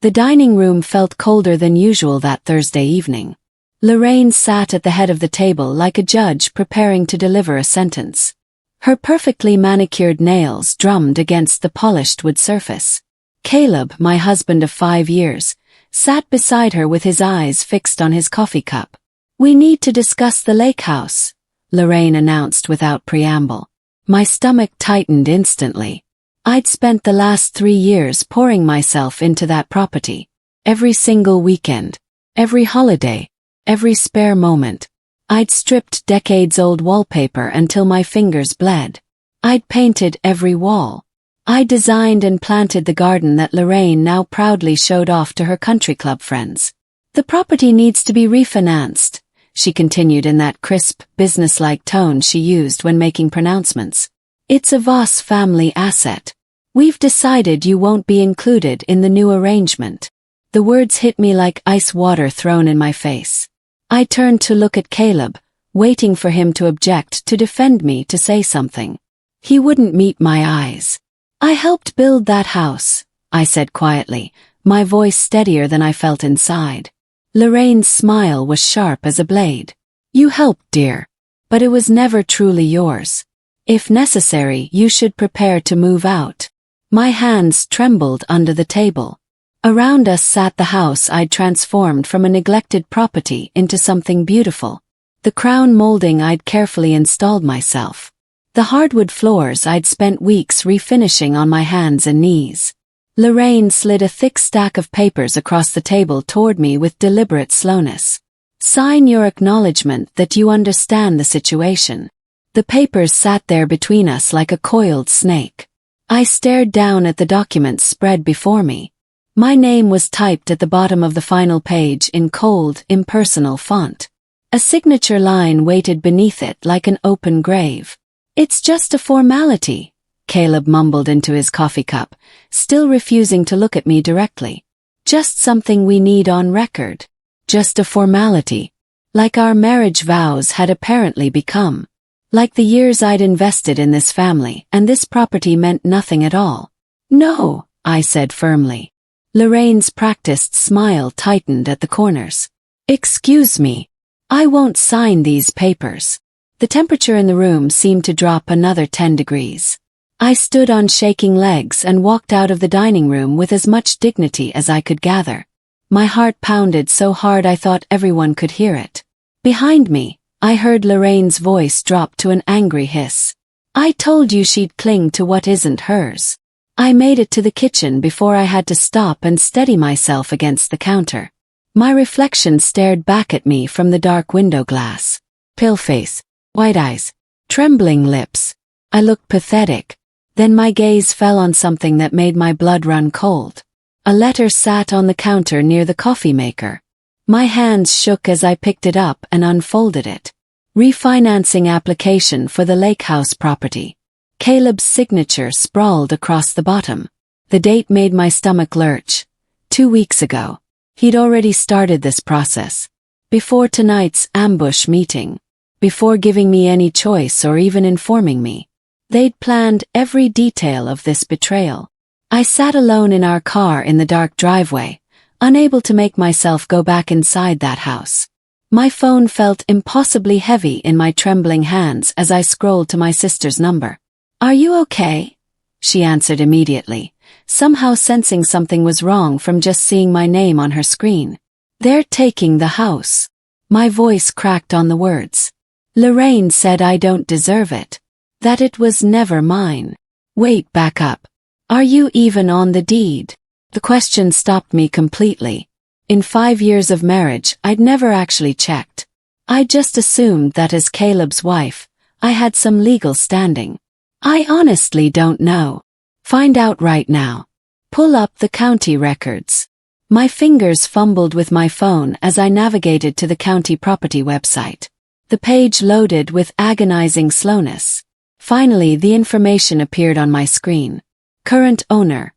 The dining room felt colder than usual that Thursday evening. Lorraine sat at the head of the table like a judge preparing to deliver a sentence. Her perfectly manicured nails drummed against the polished wood surface. Caleb, my husband of 5 years, sat beside her with his eyes fixed on his coffee cup. "We need to discuss the lake house," Lorraine announced without preamble. My stomach tightened instantly. I'd spent the last 3 years pouring myself into that property. Every single weekend, every holiday, every spare moment. I'd stripped decades-old wallpaper until my fingers bled. I'd painted every wall. I designed and planted the garden that Lorraine now proudly showed off to her country club friends. "The property needs to be refinanced," she continued in that crisp, businesslike tone she used when making pronouncements. "It's a Voss family asset. We've decided you won't be included in the new arrangement." The words hit me like ice water thrown in my face. I turned to look at Caleb, waiting for him to object, to defend me, to say something. He wouldn't meet my eyes. "I helped build that house," I said quietly, my voice steadier than I felt inside. Lorraine's smile was sharp as a blade. "You helped, dear. But it was never truly yours. If necessary, you should prepare to move out." My hands trembled under the table. Around us sat the house I'd transformed from a neglected property into something beautiful. The crown molding I'd carefully installed myself. The hardwood floors I'd spent weeks refinishing on my hands and knees. Lorraine slid a thick stack of papers across the table toward me with deliberate slowness. "Sign your acknowledgement that you understand the situation." The papers sat there between us like a coiled snake. I stared down at the documents spread before me. My name was typed at the bottom of the final page in cold, impersonal font. A signature line waited beneath it like an open grave. "It's just a formality," Caleb mumbled into his coffee cup, still refusing to look at me directly. "Just something we need on record. Just a formality. Like our marriage vows had apparently become. Like the years I'd invested in this family, and this property meant nothing at all." "No," I said firmly. Lorraine's practiced smile tightened at the corners. "Excuse me. I won't sign these papers." The temperature in the room seemed to drop another 10 degrees. I stood on shaking legs and walked out of the dining room with as much dignity as I could gather. My heart pounded so hard I thought everyone could hear it. Behind me, I heard Lorraine's voice drop to an angry hiss. "I told you she'd cling to what isn't hers." I made it to the kitchen before I had to stop and steady myself against the counter. My reflection stared back at me from the dark window glass. Pale face, white eyes, trembling lips. I looked pathetic. Then my gaze fell on something that made my blood run cold. A letter sat on the counter near the coffee maker. My hands shook as I picked it up and unfolded it. Refinancing application for the lake house property. Caleb's signature sprawled across the bottom. The date made my stomach lurch. 2 weeks ago. He'd already started this process. Before tonight's ambush meeting. Before giving me any choice or even informing me. They'd planned every detail of this betrayal. I sat alone in our car in the dark driveway, unable to make myself go back inside that house. My phone felt impossibly heavy in my trembling hands as I scrolled to my sister's number. "Are you okay?" she answered immediately, somehow sensing something was wrong from just seeing my name on her screen. "They're taking the house." My voice cracked on the words. "Lorraine said I don't deserve it. That it was never mine." "Wait, back up. Are you even on the deed?" The question stopped me completely. In 5 years of marriage, I'd never actually checked. I just assumed that as Caleb's wife, I had some legal standing. "I honestly don't know." "Find out right now. Pull up the county records." My fingers fumbled with my phone as I navigated to the county property website. The page loaded with agonizing slowness. Finally, the information appeared on my screen. Current owner,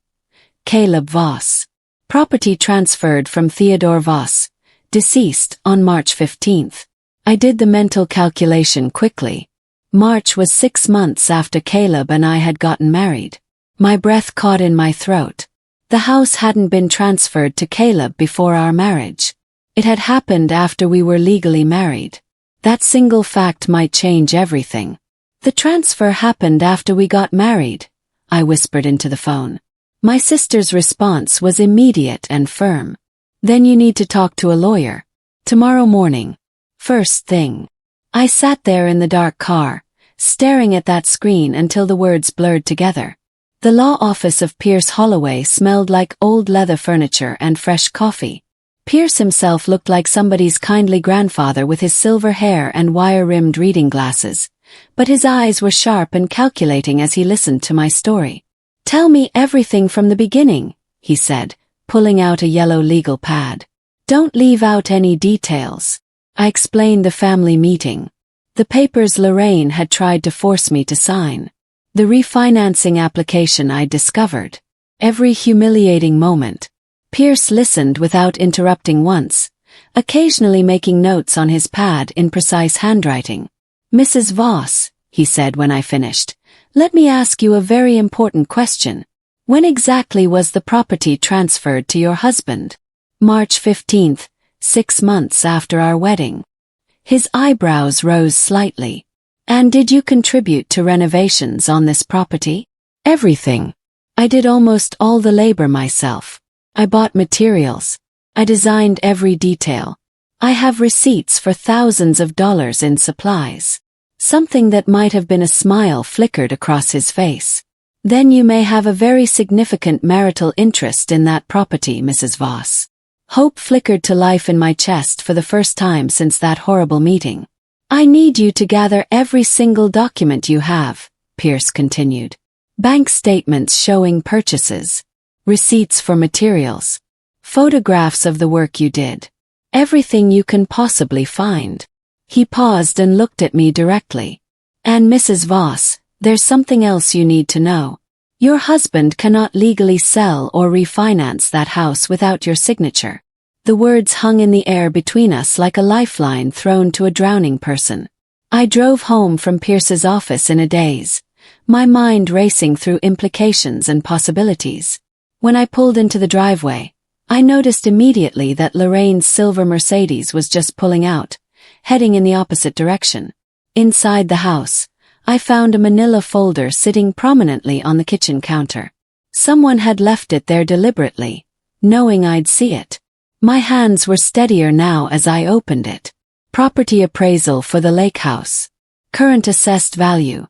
Caleb Voss. Property transferred from Theodore Voss, deceased, on March 15th. I did the mental calculation quickly. March was 6 months after Caleb and I had gotten married. My breath caught in my throat. The house hadn't been transferred to Caleb before our marriage. It had happened after we were legally married. That single fact might change everything. The transfer happened after we got married, I whispered into the phone. My sister's response was immediate and firm. Then you need to talk to a lawyer. Tomorrow morning. First thing. I sat there in the dark car, staring at that screen until the words blurred together. The law office of Pierce Holloway smelled like old leather furniture and fresh coffee. Pierce himself looked like somebody's kindly grandfather with his silver hair and wire-rimmed reading glasses, but his eyes were sharp and calculating as he listened to my story. "Tell me everything from the beginning," he said, pulling out a yellow legal pad. "Don't leave out any details." I explained the family meeting. The papers Lorraine had tried to force me to sign. The refinancing application I discovered. Every humiliating moment. Pierce listened without interrupting once, occasionally making notes on his pad in precise handwriting. "Mrs. Voss," he said when I finished, "let me ask you a very important question. When exactly was the property transferred to your husband?" "March 15th, 6 months after our wedding." His eyebrows rose slightly. "And did you contribute to renovations on this property?" "Everything. I did almost all the labor myself. I bought materials. I designed every detail. I have receipts for thousands of dollars in supplies." Something that might have been a smile flickered across his face. "Then you may have a very significant marital interest in that property, Mrs. Voss." Hope flickered to life in my chest for the first time since that horrible meeting. "I need you to gather every single document you have," Pierce continued. "Bank statements showing purchases, receipts for materials, photographs of the work you did. Everything you can possibly find." He paused and looked at me directly. "And Mrs. Voss, there's something else you need to know. Your husband cannot legally sell or refinance that house without your signature." The words hung in the air between us like a lifeline thrown to a drowning person. I drove home from Pierce's office in a daze, my mind racing through implications and possibilities. When I pulled into the driveway, I noticed immediately that Lorraine's silver Mercedes was just pulling out, heading in the opposite direction. Inside the house, I found a manila folder sitting prominently on the kitchen counter. Someone had left it there deliberately, knowing I'd see it. My hands were steadier now as I opened it. Property appraisal for the lake house. Current assessed value.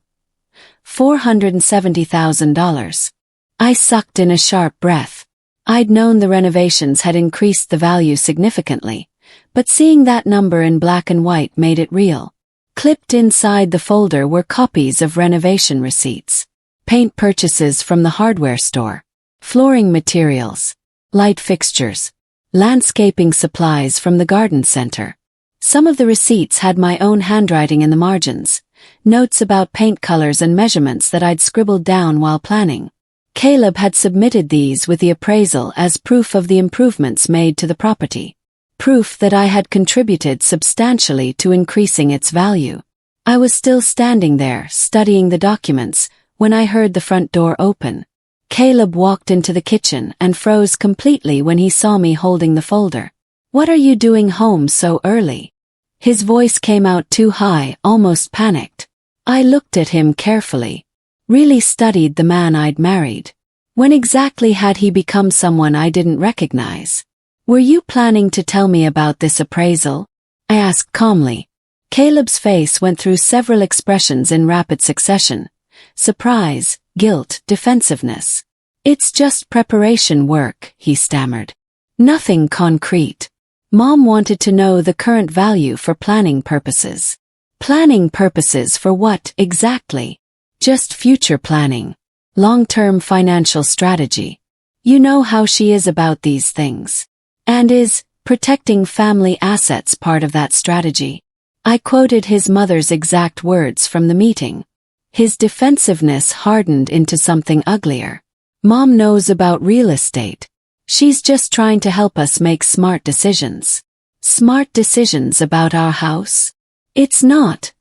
$470,000. I sucked in a sharp breath. I'd known the renovations had increased the value significantly, but seeing that number in black and white made it real. Clipped inside the folder were copies of renovation receipts, paint purchases from the hardware store, flooring materials, light fixtures, landscaping supplies from the garden center. Some of the receipts had my own handwriting in the margins, notes about paint colors and measurements that I'd scribbled down while planning. Caleb had submitted these with the appraisal as proof of the improvements made to the property. Proof that I had contributed substantially to increasing its value. I was still standing there, studying the documents, when I heard the front door open. Caleb walked into the kitchen and froze completely when he saw me holding the folder. "What are you doing home so early?" His voice came out too high, almost panicked. I looked at him carefully. Really studied the man I'd married. When exactly had he become someone I didn't recognize? "Were you planning to tell me about this appraisal?" I asked calmly. Caleb's face went through several expressions in rapid succession. Surprise, guilt, defensiveness. "It's just preparation work," he stammered. "Nothing concrete. Mom wanted to know the current value for planning purposes." "Planning purposes for what, exactly?" "Just future planning. Long-term financial strategy. You know how she is about these things. And is protecting family assets part of that strategy?" I quoted his mother's exact words from the meeting. His defensiveness hardened into something uglier. "Mom knows about real estate. She's just trying to help us make smart decisions." "Smart decisions about our house?" "It's not."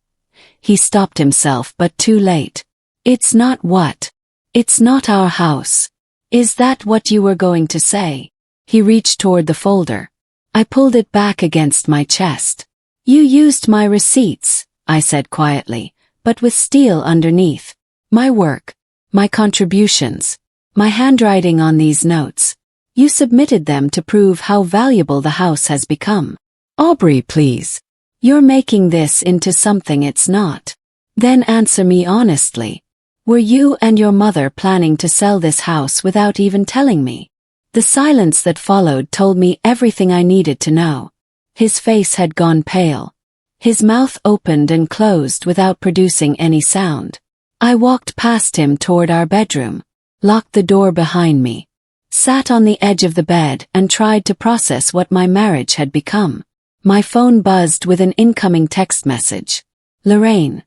He stopped himself, but too late. "It's not what?" "It's not our house. Is that what you were going to say? He reached toward the folder. I pulled it back against my chest. You used my receipts, I said quietly, but with steel underneath. My work, my contributions, my handwriting on these notes. You submitted them to prove how valuable the house has become. Aubrey, please. You're making this into something it's not. Then answer me honestly. Were you and your mother planning to sell this house without even telling me? The silence that followed told me everything I needed to know. His face had gone pale. His mouth opened and closed without producing any sound. I walked past him toward our bedroom, locked the door behind me, sat on the edge of the bed and tried to process what my marriage had become. My phone buzzed with an incoming text message. Lorraine.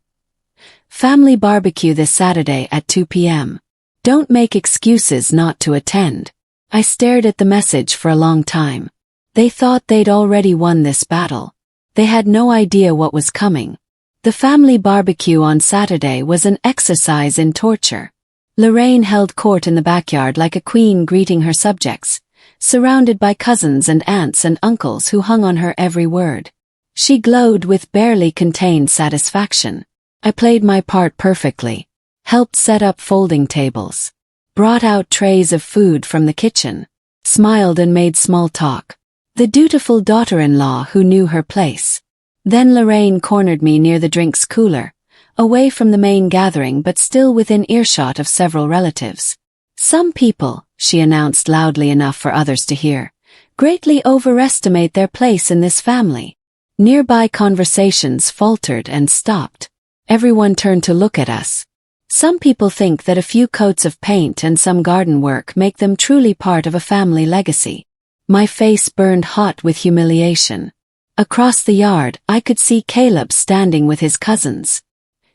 Family barbecue this Saturday at 2 p.m. Don't make excuses not to attend. I stared at the message for a long time. They thought they'd already won this battle. They had no idea what was coming. The family barbecue on Saturday was an exercise in torture. Lorraine held court in the backyard like a queen greeting her subjects, surrounded by cousins and aunts and uncles who hung on her every word. She glowed with barely contained satisfaction. I played my part perfectly, helped set up folding tables, brought out trays of food from the kitchen, smiled and made small talk. The dutiful daughter-in-law who knew her place. Then Lorraine cornered me near the drinks cooler, away from the main gathering but still within earshot of several relatives. Some people, she announced loudly enough for others to hear, greatly overestimate their place in this family. Nearby conversations faltered and stopped. Everyone turned to look at us. Some people think that a few coats of paint and some garden work make them truly part of a family legacy. My face burned hot with humiliation. Across the yard, I could see Caleb standing with his cousins.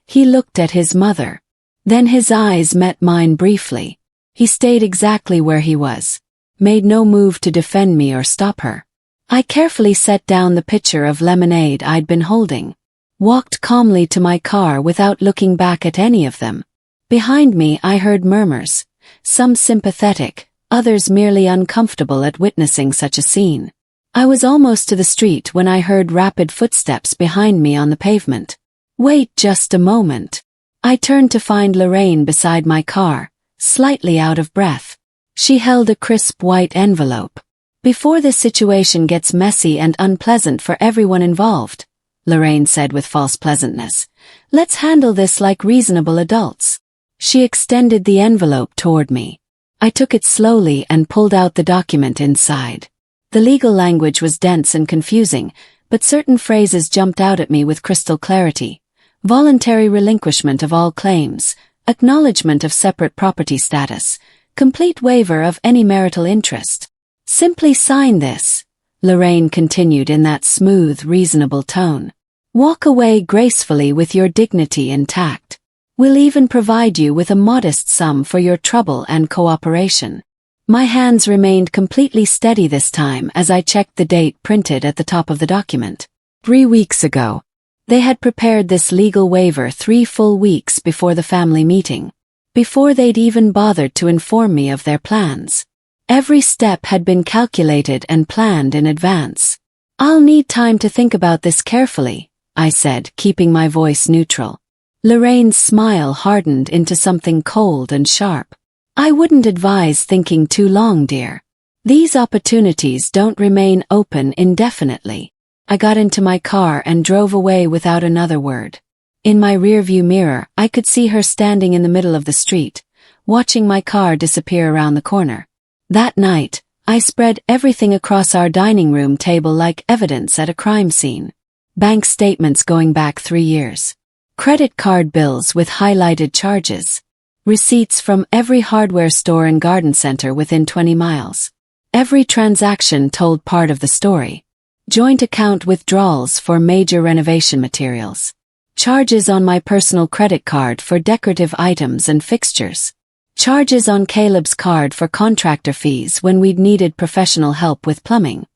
He looked at his mother. Then his eyes met mine briefly. He stayed exactly where he was, made no move to defend me or stop her. I carefully set down the pitcher of lemonade I'd been holding, walked calmly to my car without looking back at any of them. Behind me I heard murmurs, some sympathetic, others merely uncomfortable at witnessing such a scene. I was almost to the street when I heard rapid footsteps behind me on the pavement. Wait just a moment. I turned to find Lorraine beside my car, slightly out of breath. She held a crisp white envelope. Before this situation gets messy and unpleasant for everyone involved, Lorraine said with false pleasantness, let's handle this like reasonable adults. She extended the envelope toward me. I took it slowly and pulled out the document inside. The legal language was dense and confusing, but certain phrases jumped out at me with crystal clarity. Voluntary relinquishment of all claims, acknowledgement of separate property status, complete waiver of any marital interest. Simply sign this, Lorraine continued in that smooth, reasonable tone. Walk away gracefully with your dignity intact. We'll even provide you with a modest sum for your trouble and cooperation. My hands remained completely steady this time as I checked the date printed at the top of the document. 3 weeks ago. They had prepared this legal waiver 3 full weeks before the family meeting, before they'd even bothered to inform me of their plans. Every step had been calculated and planned in advance. I'll need time to think about this carefully, I said, keeping my voice neutral. Lorraine's smile hardened into something cold and sharp. I wouldn't advise thinking too long, dear. These opportunities don't remain open indefinitely. I got into my car and drove away without another word. In my rearview mirror, I could see her standing in the middle of the street, watching my car disappear around the corner. That night, I spread everything across our dining room table like evidence at a crime scene. Bank statements going back 3 years. Credit card bills with highlighted charges. Receipts from every hardware store and garden center within 20 miles. Every transaction told part of the story. Joint account withdrawals for major renovation materials. Charges on my personal credit card for decorative items and fixtures. Charges on Caleb's card for contractor fees when we'd needed professional help with plumbing.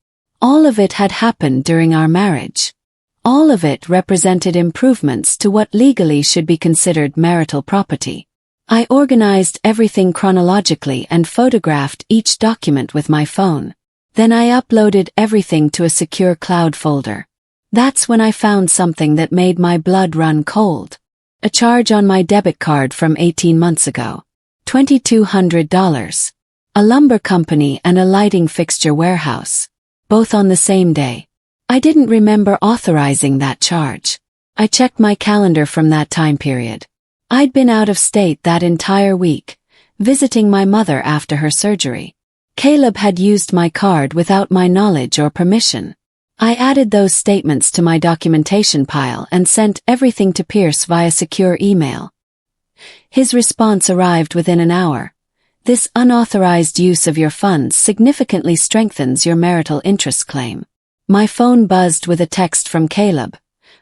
All of it had happened during our marriage. All of it represented improvements to what legally should be considered marital property. I organized everything chronologically and photographed each document with my phone. Then I uploaded everything to a secure cloud folder. That's when I found something that made my blood run cold. A charge on my debit card from 18 months ago. $2,200. A lumber company and a lighting fixture warehouse. Both on the same day. I didn't remember authorizing that charge. I checked my calendar from that time period. I'd been out of state that entire week, visiting my mother after her surgery. Caleb had used my card without my knowledge or permission. I added those statements to my documentation pile and sent everything to Pierce via secure email. His response arrived within an hour. This unauthorized use of your funds significantly strengthens your marital interest claim. My phone buzzed with a text from Caleb.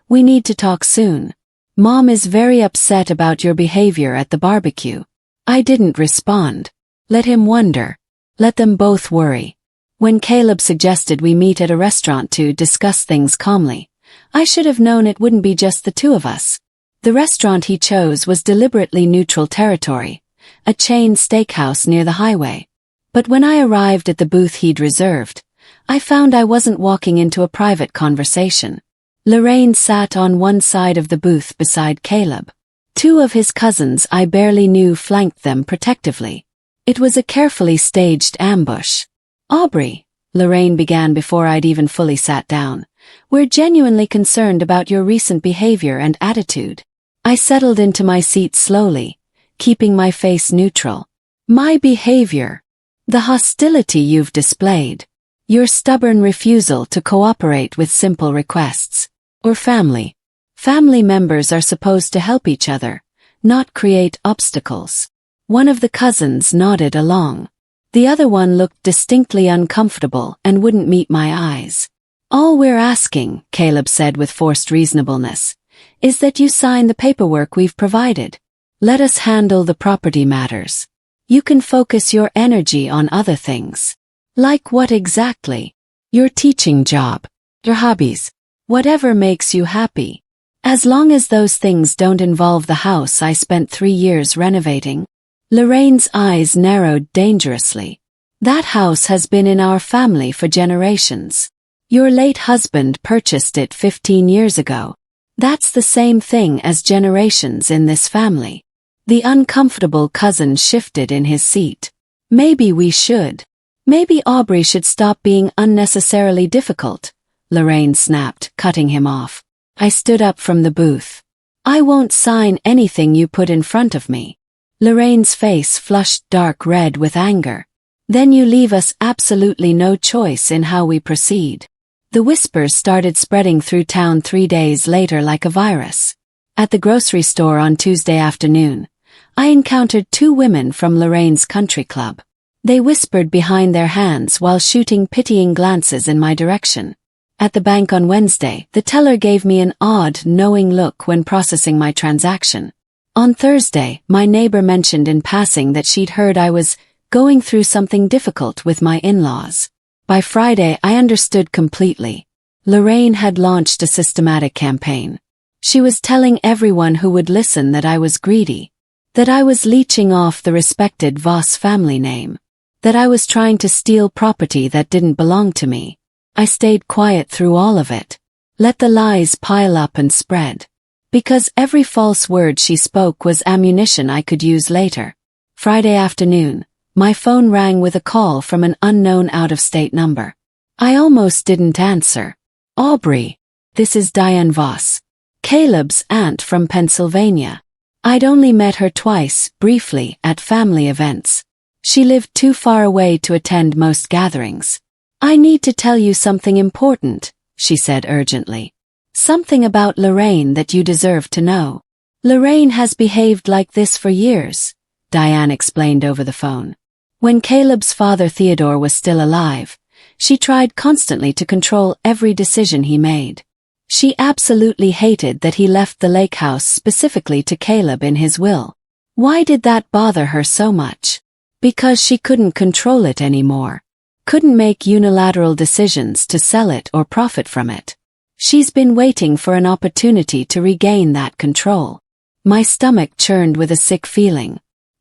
We need to talk soon. Mom is very upset about your behavior at the barbecue. I didn't respond. Let him wonder. Let them both worry. When Caleb suggested we meet at a restaurant to discuss things calmly, I should have known it wouldn't be just the two of us. The restaurant he chose was deliberately neutral territory, a chain steakhouse near the highway. But when I arrived at the booth he'd reserved, I found I wasn't walking into a private conversation. Lorraine sat on one side of the booth beside Caleb. Two of his cousins I barely knew flanked them protectively. It was a carefully staged ambush. Aubrey, Lorraine began before I'd even fully sat down, we're genuinely concerned about your recent behavior and attitude. I settled into my seat slowly, keeping my face neutral. My behavior. The hostility you've displayed. Your stubborn refusal to cooperate with simple requests. Or family. Family members are supposed to help each other, not create obstacles. One of the cousins nodded along. The other one looked distinctly uncomfortable and wouldn't meet my eyes. All we're asking, Caleb said with forced reasonableness, is that you sign the paperwork we've provided. Let us handle the property matters. You can focus your energy on other things. Like what exactly? Your teaching job. Your hobbies. Whatever makes you happy. As long as those things don't involve the house I spent 3 years renovating. Lorraine's eyes narrowed dangerously. That house has been in our family for generations. Your late husband purchased it 15 years ago. That's the same thing as generations in this family. The uncomfortable cousin shifted in his seat. Maybe we should. Maybe Aubrey should stop being unnecessarily difficult. Lorraine snapped, cutting him off. I stood up from the booth. I won't sign anything you put in front of me. Lorraine's face flushed dark red with anger. Then you leave us absolutely no choice in how we proceed. The whispers started spreading through town 3 days later like a virus. At the grocery store on Tuesday afternoon, I encountered 2 women from Lorraine's country club. They whispered behind their hands while shooting pitying glances in my direction. At the bank on Wednesday, the teller gave me an odd, knowing look when processing my transaction. On Thursday, my neighbor mentioned in passing that she'd heard I was going through something difficult with my in-laws. By Friday, I understood completely. Lorraine had launched a systematic campaign. She was telling everyone who would listen that I was greedy, that I was leeching off the respected Voss family name, that I was trying to steal property that didn't belong to me. I stayed quiet through all of it. Let the lies pile up and spread. Because every false word she spoke was ammunition I could use later. Friday afternoon, my phone rang with a call from an unknown out-of-state number. I almost didn't answer. Aubrey. This is Diane Voss. Caleb's aunt from Pennsylvania. I'd only met her twice, briefly, at family events. She lived too far away to attend most gatherings. I need to tell you something important, she said urgently. Something about Lorraine that you deserve to know. Lorraine has behaved like this for years, Diane explained over the phone. When Caleb's father Theodore was still alive, she tried constantly to control every decision he made. She absolutely hated that he left the lake house specifically to Caleb in his will. Why did that bother her so much? Because she couldn't control it anymore. Couldn't make unilateral decisions to sell it or profit from it. She's been waiting for an opportunity to regain that control. My stomach churned with a sick feeling.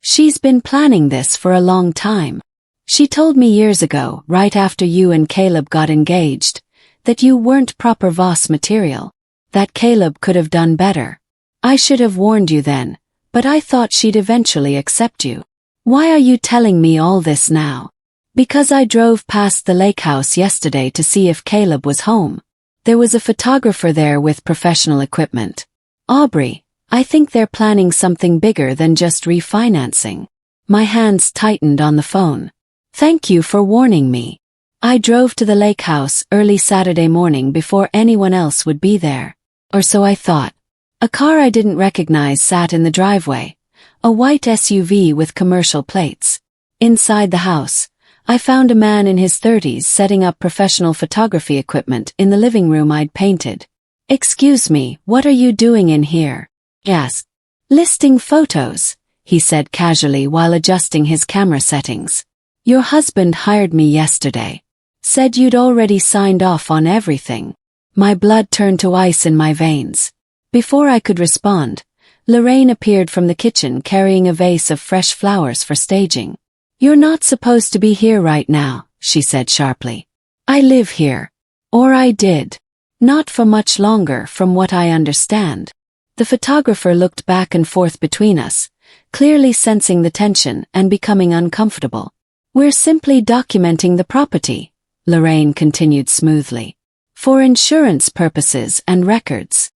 She's been planning this for a long time. She told me years ago, right after you and Caleb got engaged, that you weren't proper Voss material, that Caleb could have done better. I should have warned you then, but I thought she'd eventually accept you. Why are you telling me all this now? Because I drove past the lake house yesterday to see if Caleb was home. There was a photographer there with professional equipment. Aubrey, I think they're planning something bigger than just refinancing. My hands tightened on the phone. Thank you for warning me. I drove to the lake house early Saturday morning before anyone else would be there. Or so I thought. A car I didn't recognize sat in the driveway. A white SUV with commercial plates. Inside the house, I found a man in his 30s setting up professional photography equipment in the living room I'd painted. Excuse me, what are you doing in here? Yes. Listing photos, he said casually while adjusting his camera settings. Your husband hired me yesterday. Said you'd already signed off on everything. My blood turned to ice in my veins. Before I could respond, Lorraine appeared from the kitchen carrying a vase of fresh flowers for staging. You're not supposed to be here right now, she said sharply. I live here. Or I did. Not for much longer from what I understand. The photographer looked back and forth between us, clearly sensing the tension and becoming uncomfortable. We're simply documenting the property, Lorraine continued smoothly. For insurance purposes and records.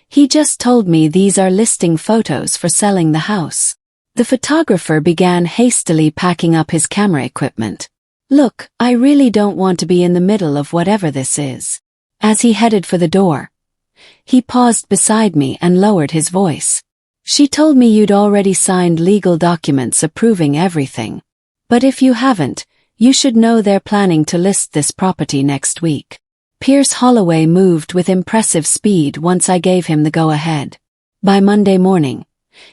He just told me these are listing photos for selling the house. The photographer began hastily packing up his camera equipment. Look, I really don't want to be in the middle of whatever this is. As he headed for the door, he paused beside me and lowered his voice. She told me you'd already signed legal documents approving everything. But if you haven't, you should know they're planning to list this property next week. Pierce Holloway moved with impressive speed once I gave him the go-ahead. By Monday morning,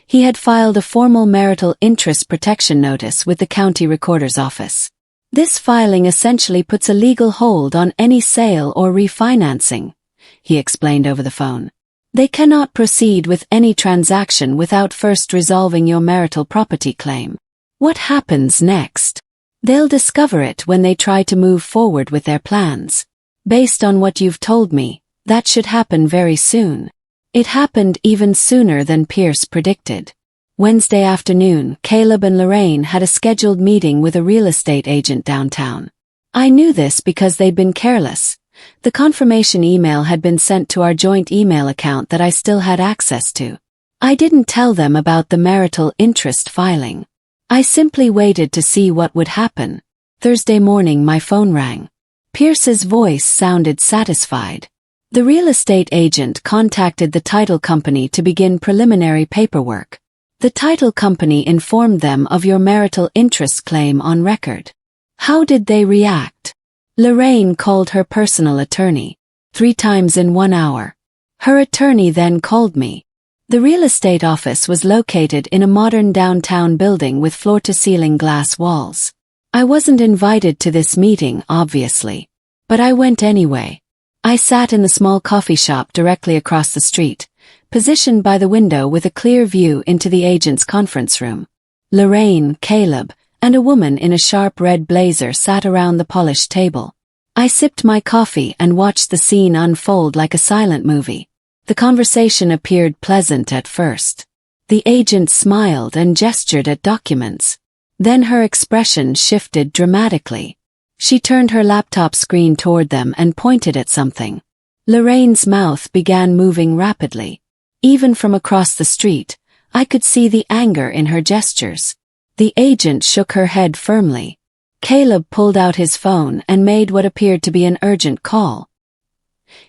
he had filed a formal marital interest protection notice with the county recorder's office. This filing essentially puts a legal hold on any sale or refinancing, he explained over the phone. They cannot proceed with any transaction without first resolving your marital property claim. What happens next? They'll discover it when they try to move forward with their plans. Based on what you've told me, that should happen very soon. It happened even sooner than Pierce predicted. Wednesday afternoon, Caleb and Lorraine had a scheduled meeting with a real estate agent downtown. I knew this because they'd been careless. The confirmation email had been sent to our joint email account that I still had access to. I didn't tell them about the marital interest filing. I simply waited to see what would happen. Thursday morning my phone rang. Pierce's voice sounded satisfied. The real estate agent contacted the title company to begin preliminary paperwork. The title company informed them of your marital interest claim on record. How did they react? Lorraine called her personal attorney. 3 times in 1 hour. Her attorney then called me. The real estate office was located in a modern downtown building with floor-to-ceiling glass walls. I wasn't invited to this meeting, obviously. But I went anyway. I sat in the small coffee shop directly across the street, positioned by the window with a clear view into the agent's conference room. Lorraine, Caleb, and a woman in a sharp red blazer sat around the polished table. I sipped my coffee and watched the scene unfold like a silent movie. The conversation appeared pleasant at first. The agent smiled and gestured at documents. Then her expression shifted dramatically. She turned her laptop screen toward them and pointed at something. Lorraine's mouth began moving rapidly. Even from across the street, I could see the anger in her gestures. The agent shook her head firmly. Caleb pulled out his phone and made what appeared to be an urgent call.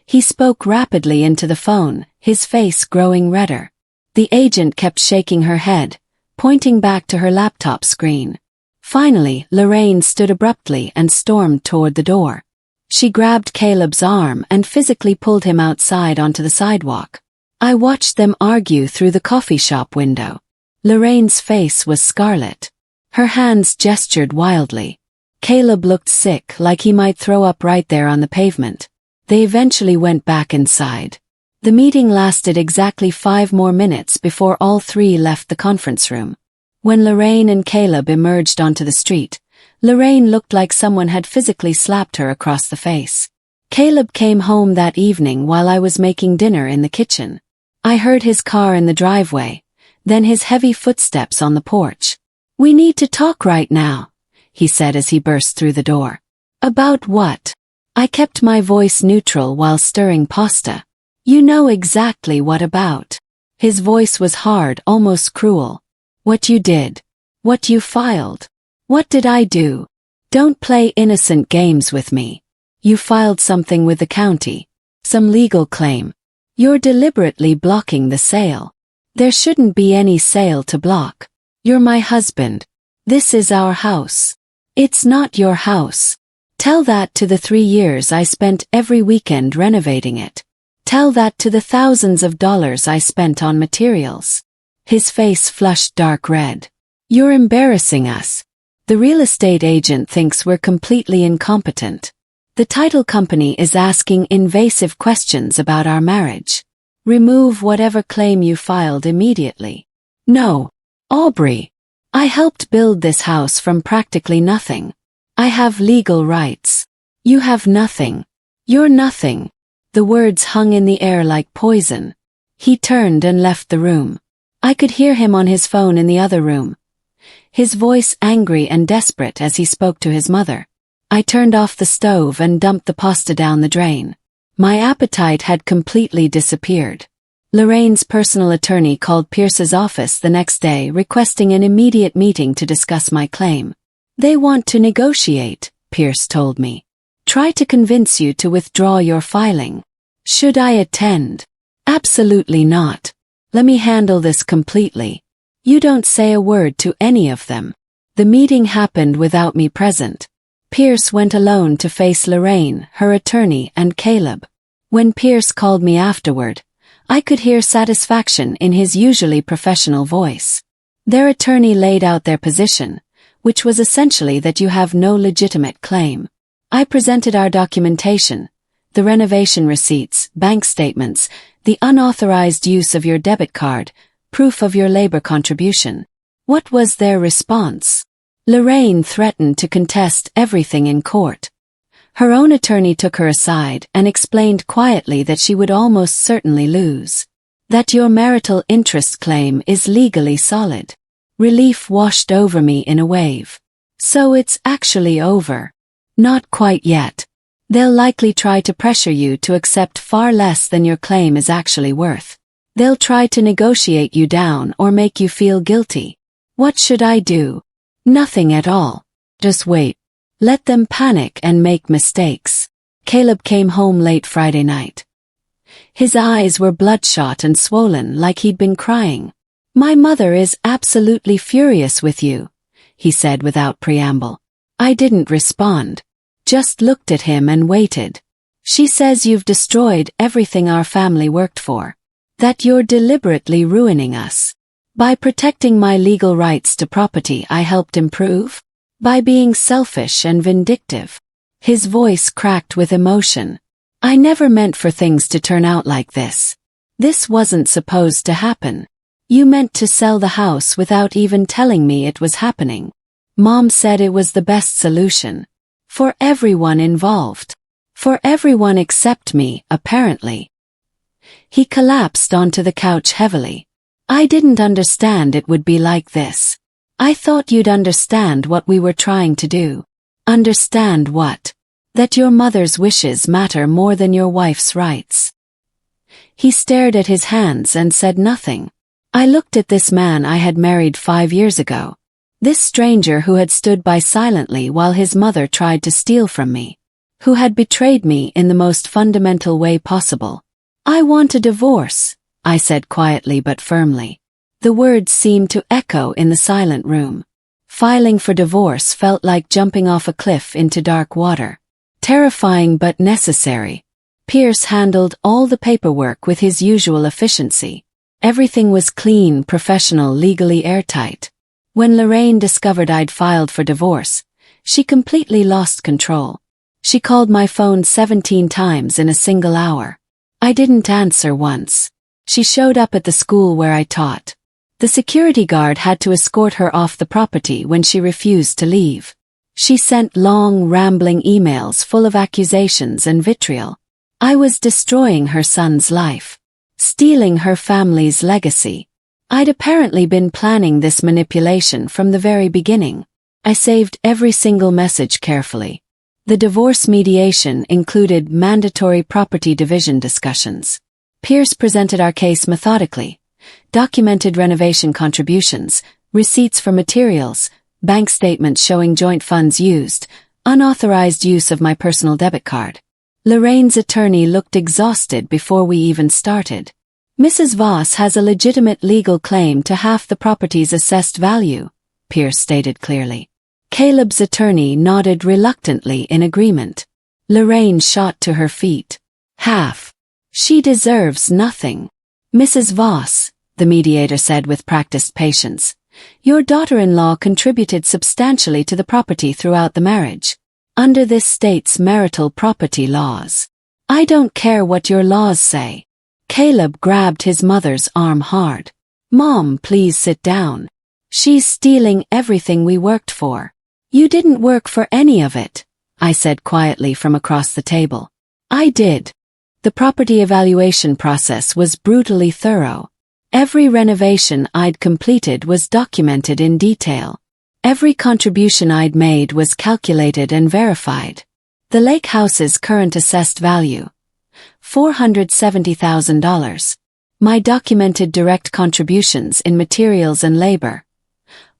He spoke rapidly into the phone, his face growing redder. The agent kept shaking her head, pointing back to her laptop screen. Finally, Lorraine stood abruptly and stormed toward the door. She grabbed Caleb's arm and physically pulled him outside onto the sidewalk. I watched them argue through the coffee shop window. Lorraine's face was scarlet. Her hands gestured wildly. Caleb looked sick, like he might throw up right there on the pavement. They eventually went back inside. The meeting lasted exactly 5 more minutes before all 3 left the conference room. When Lorraine and Caleb emerged onto the street, Lorraine looked like someone had physically slapped her across the face. Caleb came home that evening while I was making dinner in the kitchen. I heard his car in the driveway, then his heavy footsteps on the porch. "We need to talk right now," he said as he burst through the door. "About what?" I kept my voice neutral while stirring pasta. "You know exactly what about." His voice was hard, almost cruel. "What you did. What you filed." "What did I do?" "Don't play innocent games with me. You filed something with the county. Some legal claim. You're deliberately blocking the sale. There shouldn't be any sale to block. You're my husband. This is our house. It's not your house. Tell that to the 3 years I spent every weekend renovating it. Tell that to the thousands of dollars I spent on materials." His face flushed dark red. "You're embarrassing us. The real estate agent thinks we're completely incompetent. The title company is asking invasive questions about our marriage. Remove whatever claim you filed immediately." "No, Aubrey. I helped build this house from practically nothing. I have legal rights. You have nothing. You're nothing." The words hung in the air like poison. He turned and left the room. I could hear him on his phone in the other room, his voice angry and desperate as he spoke to his mother. I turned off the stove and dumped the pasta down the drain. My appetite had completely disappeared. Lorraine's personal attorney called Pierce's office the next day requesting an immediate meeting to discuss my claim. "They want to negotiate," Pierce told me. "Try to convince you to withdraw your filing." Should I attend? Absolutely not. Let me handle this completely. You don't say a word to any of them. The meeting happened without me present. Pierce went alone to face Lorraine, her attorney, and Caleb. When Pierce called me afterward, I could hear satisfaction in his usually professional voice. Their attorney laid out their position, which was essentially that you have no legitimate claim. I presented our documentation, the renovation receipts, bank statements, the unauthorized use of your debit card, proof of your labor contribution. What was their response? Lorraine threatened to contest everything in court. Her own attorney took her aside and explained quietly that she would almost certainly lose. That your marital interest claim is legally solid. Relief washed over me in a wave. So it's actually over. Not quite yet. They'll likely try to pressure you to accept far less than your claim is actually worth. They'll try to negotiate you down or make you feel guilty. What should I do? Nothing at all. Just wait. Let them panic and make mistakes. Caleb came home late Friday night. His eyes were bloodshot and swollen like he'd been crying. "My mother is absolutely furious with you," he said without preamble. I didn't respond. Just looked at him and waited. "She says you've destroyed everything our family worked for. That you're deliberately ruining us. By protecting my legal rights to property I helped improve? By being selfish and vindictive." His voice cracked with emotion. "I never meant for things to turn out like this. This wasn't supposed to happen. You meant to sell the house without even telling me it was happening. Mom said it was the best solution. For everyone involved. For everyone except me, apparently." He collapsed onto the couch heavily. "I didn't understand it would be like this. I thought you'd understand what we were trying to do." "Understand what?" "That your mother's wishes matter more than your wife's rights." He stared at his hands and said nothing. I looked at this man I had married 5 years ago. This stranger who had stood by silently while his mother tried to steal from me. Who had betrayed me in the most fundamental way possible. "I want a divorce," I said quietly but firmly. The words seemed to echo in the silent room. Filing for divorce felt like jumping off a cliff into dark water. Terrifying but necessary. Pierce handled all the paperwork with his usual efficiency. Everything was clean, professional, legally airtight. When Lorraine discovered I'd filed for divorce, she completely lost control. She called my phone 17 times in a single hour. I didn't answer once. She showed up at the school where I taught. The security guard had to escort her off the property when she refused to leave. She sent long, rambling emails full of accusations and vitriol. I was destroying her son's life, stealing her family's legacy. I'd apparently been planning this manipulation from the very beginning. I saved every single message carefully. The divorce mediation included mandatory property division discussions. Pierce presented our case methodically, documented renovation contributions, receipts for materials, bank statements showing joint funds used, unauthorized use of my personal debit card. Lorraine's attorney looked exhausted before we even started. Mrs. Voss has a legitimate legal claim to half the property's assessed value, Pierce stated clearly. Caleb's attorney nodded reluctantly in agreement. Lorraine shot to her feet. Half. She deserves nothing. Mrs. Voss, the mediator said with practiced patience, your daughter-in-law contributed substantially to the property throughout the marriage. Under this state's marital property laws. I don't care what your laws say. Caleb grabbed his mother's arm hard. Mom, please sit down. She's stealing everything we worked for. You didn't work for any of it, I said quietly from across the table. I did. The property evaluation process was brutally thorough. Every renovation I'd completed was documented in detail. Every contribution I'd made was calculated and verified. The lake house's current assessed value, $470,000. My documented direct contributions in materials and labor,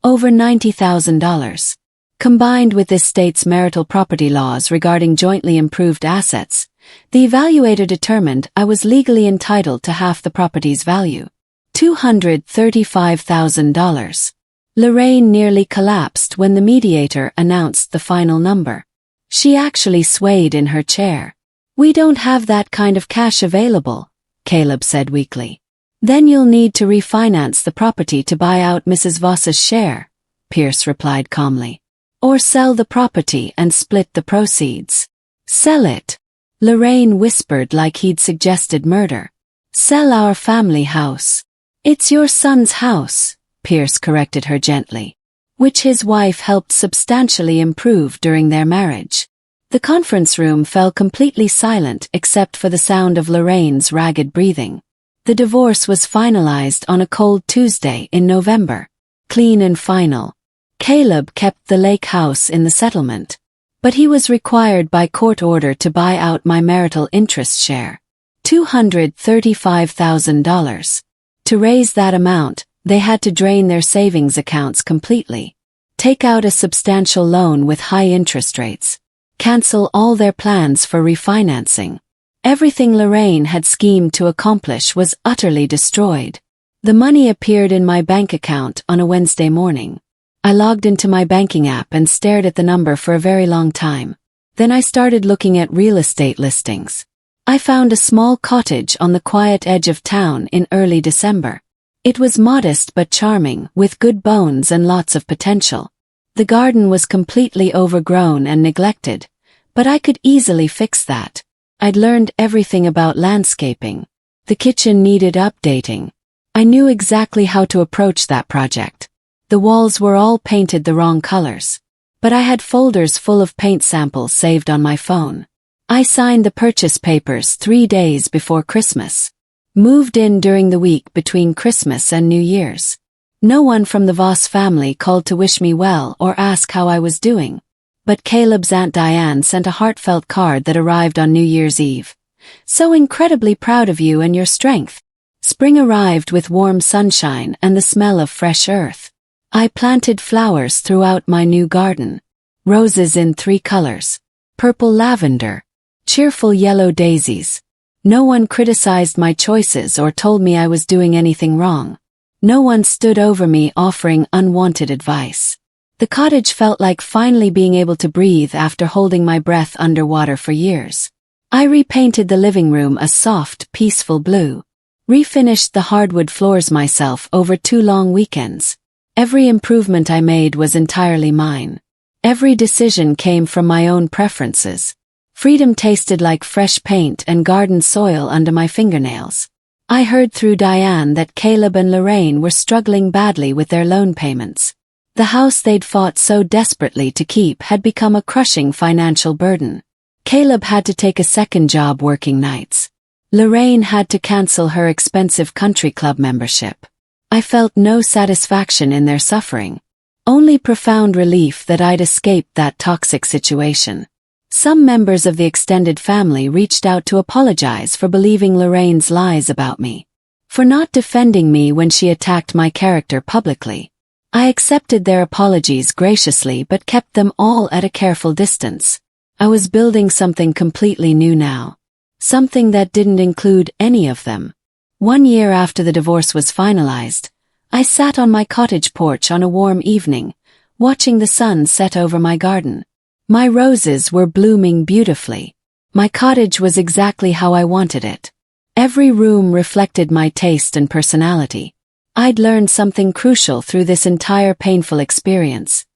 over $90,000. Combined with this state's marital property laws regarding jointly improved assets, the evaluator determined I was legally entitled to half the property's value, $235,000. Lorraine nearly collapsed when the mediator announced the final number. She actually swayed in her chair. We don't have that kind of cash available, Caleb said weakly. Then you'll need to refinance the property to buy out Mrs. Voss's share, Pierce replied calmly. Or sell the property and split the proceeds. Sell it, Lorraine whispered like he'd suggested murder. Sell our family house. It's your son's house, Pierce corrected her gently, which his wife helped substantially improve during their marriage. The conference room fell completely silent except for the sound of Lorraine's ragged breathing. The divorce was finalized on a cold Tuesday in November. Clean and final. Caleb kept the lake house in the settlement, but he was required by court order to buy out my marital interest share, $235,000. To raise that amount, they had to drain their savings accounts completely, take out a substantial loan with high interest rates, cancel all their plans for refinancing. Everything Lorraine had schemed to accomplish was utterly destroyed. The money appeared in my bank account on a Wednesday morning. I logged into my banking app and stared at the number for a very long time. Then I started looking at real estate listings. I found a small cottage on the quiet edge of town in early December. It was modest but charming, with good bones and lots of potential. The garden was completely overgrown and neglected, but I could easily fix that. I'd learned everything about landscaping. The kitchen needed updating. I knew exactly how to approach that project. The walls were all painted the wrong colors, but I had folders full of paint samples saved on my phone. I signed the purchase papers 3 days before Christmas. Moved in during the week between Christmas and New Year's. No one from the Voss family called to wish me well or ask how I was doing. But Caleb's Aunt Diane sent a heartfelt card that arrived on New Year's Eve. So incredibly proud of you and your strength. Spring arrived with warm sunshine and the smell of fresh earth. I planted flowers throughout my new garden. Roses in 3 colors. Purple lavender. Cheerful yellow daisies. No one criticized my choices or told me I was doing anything wrong. No one stood over me offering unwanted advice. The cottage felt like finally being able to breathe after holding my breath underwater for years. I repainted the living room a soft, peaceful blue. Refinished the hardwood floors myself over 2 long weekends. Every improvement I made was entirely mine. Every decision came from my own preferences. Freedom tasted like fresh paint and garden soil under my fingernails. I heard through Diane that Caleb and Lorraine were struggling badly with their loan payments. The house they'd fought so desperately to keep had become a crushing financial burden. Caleb had to take a second job working nights. Lorraine had to cancel her expensive country club membership. I felt no satisfaction in their suffering. Only profound relief that I'd escaped that toxic situation. Some members of the extended family reached out to apologize for believing Lorraine's lies about me. For not defending me when she attacked my character publicly. I accepted their apologies graciously but kept them all at a careful distance. I was building something completely new now. Something that didn't include any of them. 1 year after the divorce was finalized, I sat on my cottage porch on a warm evening, watching the sun set over my garden. My roses were blooming beautifully. My cottage was exactly how I wanted it. Every room reflected my taste and personality. I'd learned something crucial through this entire painful experience.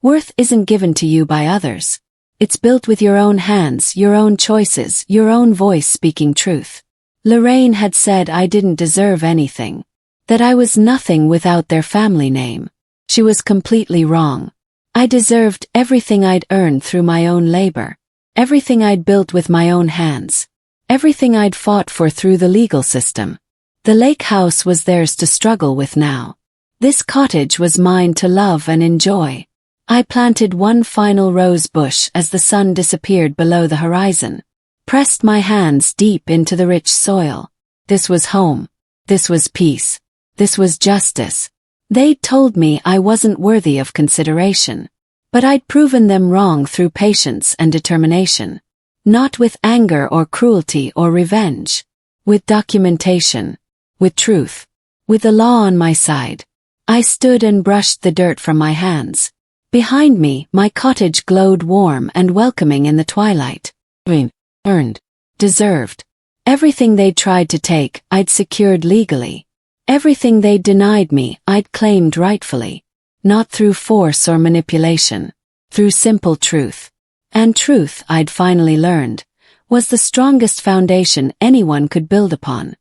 Worth isn't given to you by others. It's built with your own hands, your own choices, your own voice speaking truth. Lorraine had said I didn't deserve anything. That I was nothing without their family name. She was completely wrong. I deserved everything I'd earned through my own labor. Everything I'd built with my own hands. Everything I'd fought for through the legal system. The lake house was theirs to struggle with now. This cottage was mine to love and enjoy. I planted one final rose bush as the sun disappeared below the horizon. Pressed my hands deep into the rich soil. This was home. This was peace. This was justice. They'd told me I wasn't worthy of consideration. But I'd proven them wrong through patience and determination. Not with anger or cruelty or revenge. With documentation. With truth. With the law on my side. I stood and brushed the dirt from my hands. Behind me, my cottage glowed warm and welcoming in the twilight. Earned. Deserved. Everything they'd tried to take, I'd secured legally. Everything they'd denied me, I'd claimed rightfully. Not through force or manipulation. Through simple truth. And truth, I'd finally learned, was the strongest foundation anyone could build upon.